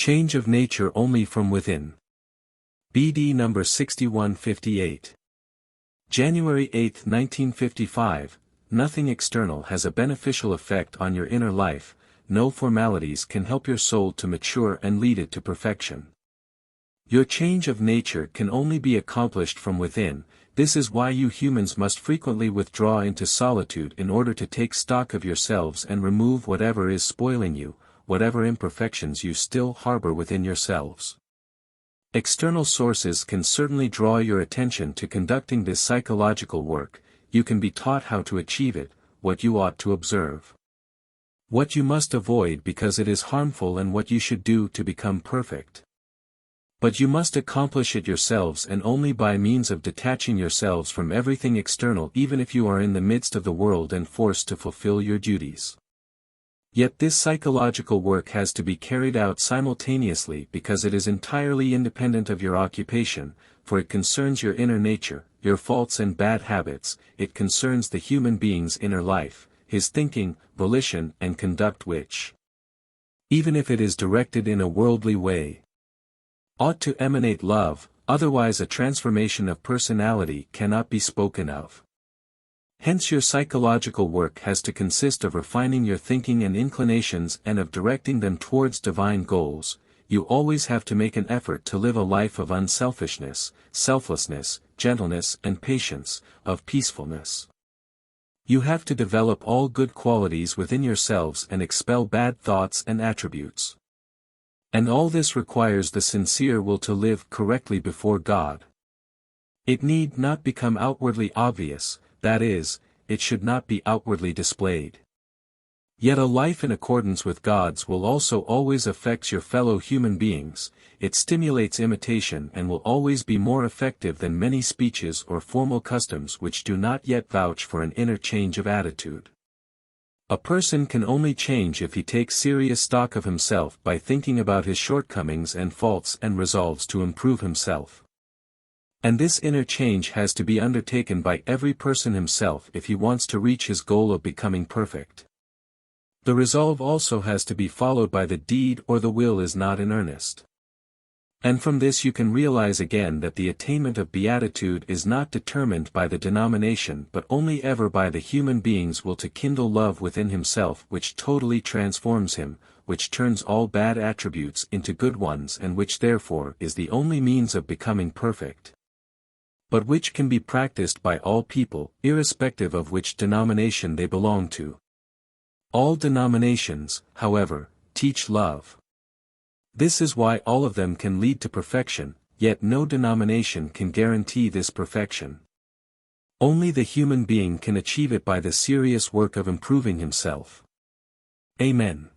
Change of nature only from within. BD number 6158. January 8, 1955, nothing external has a beneficial effect on your inner life, no formalities can help your soul to mature and lead it to perfection. Your change of nature can only be accomplished from within. This is why you humans must frequently withdraw into solitude in order to take stock of yourselves and remove whatever is spoiling you, whatever imperfections you still harbor within yourselves. External sources can certainly draw your attention to conducting this psychological work. You can be taught how to achieve it, what you ought to observe, what you must avoid because it is harmful, and what you should do to become perfect. But you must accomplish it yourselves, and only by means of detaching yourselves from everything external, even if you are in the midst of the world and forced to fulfill your duties. Yet this psychological work has to be carried out simultaneously because it is entirely independent of your occupation, for it concerns your inner nature, your faults and bad habits. It concerns the human being's inner life, his thinking, volition and conduct, which, even if it is directed in a worldly way, ought to emanate love, otherwise a transformation of personality cannot be spoken of. Hence your psychological work has to consist of refining your thinking and inclinations and of directing them towards divine goals. You always have to make an effort to live a life of unselfishness, selflessness, gentleness and patience, of peacefulness. You have to develop all good qualities within yourselves and expel bad thoughts and attributes. And all this requires the sincere will to live correctly before God. It need not become outwardly obvious, that is, it should not be outwardly displayed. Yet a life in accordance with God's will also always affects your fellow human beings. It stimulates imitation and will always be more effective than many speeches or formal customs which do not yet vouch for an inner change of attitude. A person can only change if he takes serious stock of himself by thinking about his shortcomings and faults and resolves to improve himself. And this inner change has to be undertaken by every person himself if he wants to reach his goal of becoming perfect. The resolve also has to be followed by the deed, or the will is not in earnest. And from this you can realize again that the attainment of beatitude is not determined by the denomination but only ever by the human being's will to kindle love within himself, which totally transforms him, which turns all bad attributes into good ones, and which therefore is the only means of becoming perfect, but which can be practiced by all people, irrespective of which denomination they belong to. All denominations, however, teach love. This is why all of them can lead to perfection, yet no denomination can guarantee this perfection. Only the human being can achieve it by the serious work of improving himself. Amen.